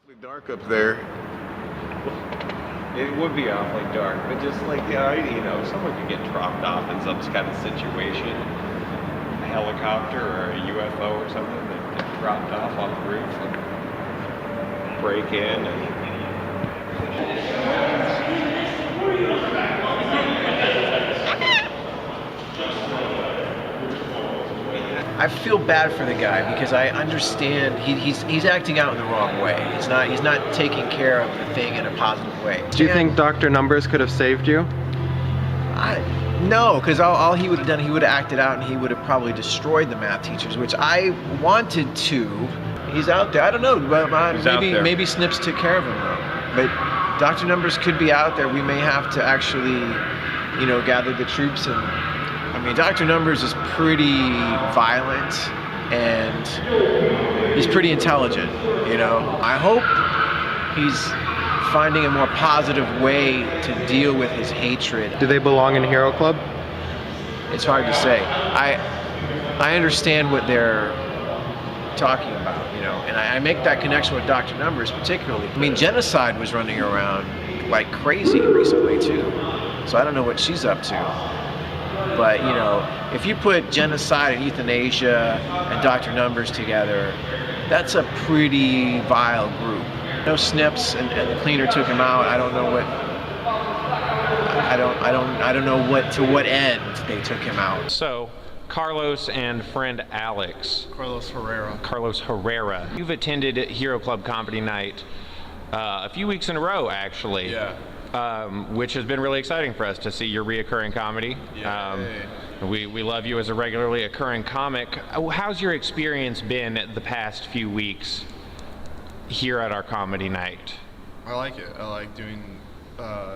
Awfully dark up there. It would be awfully dark, but just like, someone could get dropped off in some kind of situation, a helicopter or a UFO or something that gets dropped off on the roof and break in and... I feel bad for the guy because I understand he's acting out in the wrong way. He's not taking care of the thing in a positive way. Do you think Dr. Numbers could have saved you? No, because all he would have done, he would have acted out and he would have probably destroyed the math teachers, which I wanted to. He's out there. I don't know. Maybe Snips took care of him though. But Dr. Numbers could be out there. We may have to actually, gather the troops and. I mean, Dr. Numbers is pretty violent and he's pretty intelligent, I hope he's finding a more positive way to deal with his hatred. Do they belong in Heroclub? It's hard to say. I understand what they're talking about, and I make that connection with Dr. Numbers particularly. I mean, genocide was running around like crazy recently too, so I don't know what she's up to. But, if you put genocide and euthanasia and Dr. Numbers together, that's a pretty vile group. No Snips and the cleaner took him out. I don't know to what end they took him out. So, Carlos and friend Alex. Carlos Herrera. You've attended Heroclub Comedy Night a few weeks in a row, actually. Yeah. Which has been really exciting for us to see your reoccurring comedy. We love you as a regularly occurring comic. How's your experience been the past few weeks here at our comedy night? I like it. I like doing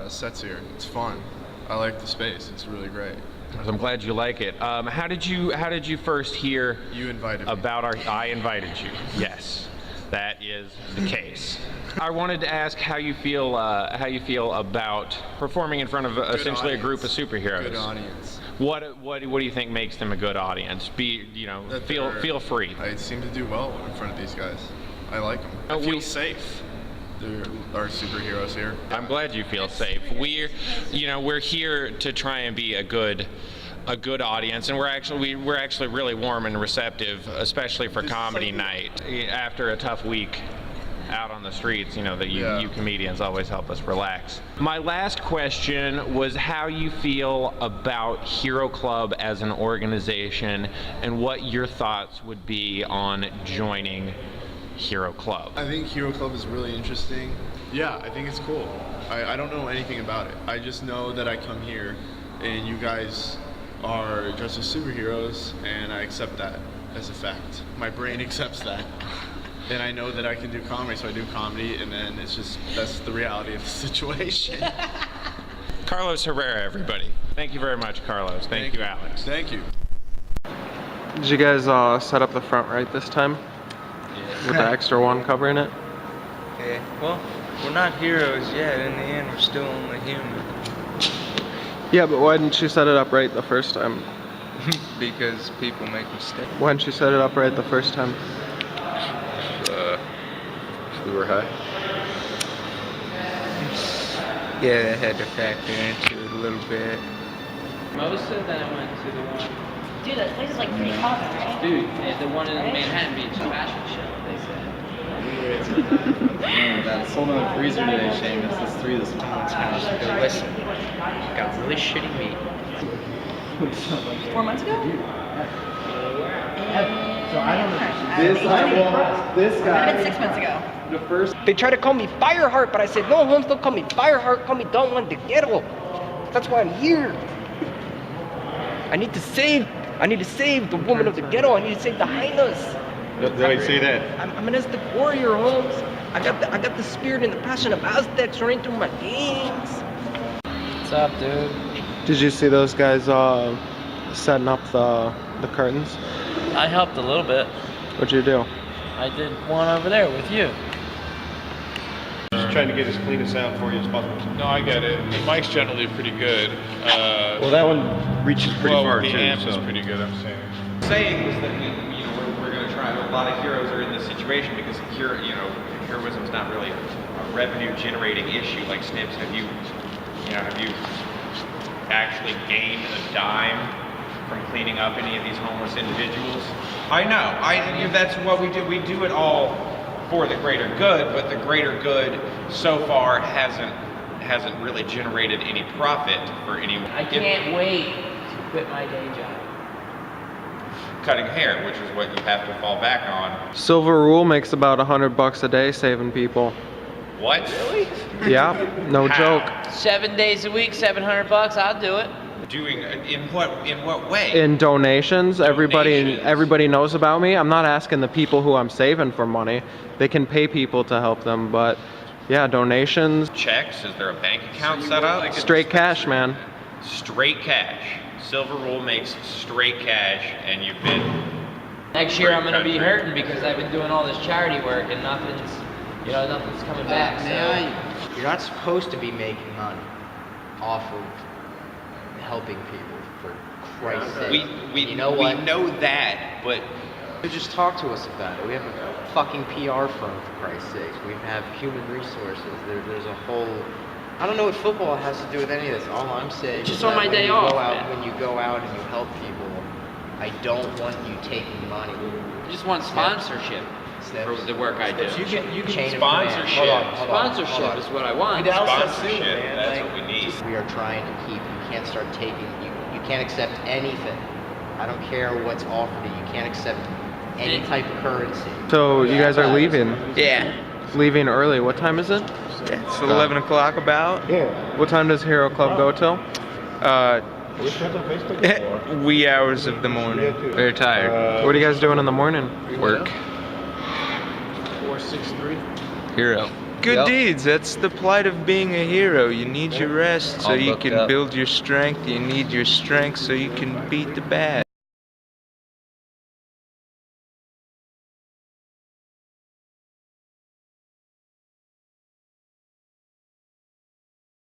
sets here. It's fun. I like the space. It's really great. I'm glad you like it. How did you first hear? You invited me. I invited you. Yes, that is the case. I wanted to ask how you feel about performing in front of essentially a group of superheroes. Good audience. What do you think makes them a good audience? Feel free. I seem to do well in front of these guys. I like them. I feel safe. There are superheroes here. I'm glad you feel safe. We're here to try and be a good audience, and we're actually really warm and receptive, especially for comedy night after a tough week out on the streets. You comedians always help us relax. My last question was how you feel about Heroclub as an organization and what your thoughts would be on joining Heroclub. I think Heroclub is really interesting. Yeah, I think it's cool. I don't know anything about it. I just know that I come here and you guys are dressed as superheroes, and I accept that as a fact. My brain accepts that. And I know that I can do comedy, so I do comedy, and then that's the reality of the situation. Carlos Herrera, everybody. Thank you very much, Carlos. Thank you, Alex. Thank you. Did you guys set up the front right this time? Yeah. With the extra one covering it? Yeah, well, we're not heroes yet. In the end, we're still only human. Yeah, but why didn't you set it up right the first time? Because people make mistakes. Why didn't you set it up right the first time? We were high. Yeah, that had to factor into it a little bit. Most of them went to the one. Dude, that place is like pretty hot, right? Dude, the one in Manhattan Beach fashion show, they said. That sold on the freezer today, Seamus. There's 3 this morning. Yo, listen, got really shitty meat. 4 months ago? So I don't know. This guy. I did 6 months ago. The first. They try to call me Fireheart, but I said, no, Holmes, don't call me Fireheart, call me Don Juan de Ghetto. That's why I'm here. I need to save the woman of the ghetto. I need to save the hyenas. Did I say that? I'm an Aztec warrior, Holmes. I got the spirit and the passion of Aztecs running through my veins. What's up, dude? Did you see those guys setting up the curtains? I helped a little bit. What'd you do? I did one over there with you. Just trying to get as clean a sound for you as possible. No, I get it. The mic's generally pretty good. Well, that one reaches pretty far the too. amp is so. pretty good, I'm saying. Saying was that we're going to try trying. A lot of heroes are in this situation because heroism is not really a revenue-generating issue like Snips. Have you actually gained a dime from cleaning up any of these homeless individuals? I know. That's what we do. We do it all for the greater good, but the greater good so far hasn't really generated any profit for anyone. I can't wait to quit my day job. Cutting hair, which is what you have to fall back on. Silver Rule makes about $100 a day saving people. What? Really? Yeah, no joke. 7 days a week, $700. I'll do it. Doing in what way? In donations, everybody knows about me. I'm not asking the people who I'm saving for money. They can pay people to help them, but yeah, donations. Checks? Is there a bank account set up? Straight cash, man. Straight cash. Silver Rule makes straight cash, and you've been. Next year I'm gonna be hurting because I've been doing all this charity work and nothing's coming back. So You're not supposed to be making money off of helping people, for Christ's sake. We know what? We know that, but Just talk to us about it. We have a fucking PR firm, for Christ's sake. We have human resources. There's a whole. I don't know what football has to do with any of this. All I'm saying Just is on that my when day you off, go out, man. when you go out and you help people, I don't want you taking money. I just want sponsorship for the work I do. You can sponsorship. Sponsorship is what I want. sponsorship. That's what we need. We are trying to keep. You can't start taking. You can't accept anything. I don't care what's offered to you. You can't accept any type of currency. So you guys are leaving? Yeah. Leaving early. What time is it? It's 11 o'clock about. What time does Hero Club go till? Wee hours of the morning. Very tired. What are you guys doing in the morning? Work. 463. Hero. Good deeds. That's the plight of being a hero. You need your rest so you can build your strength. You need your strength so you can beat the bad.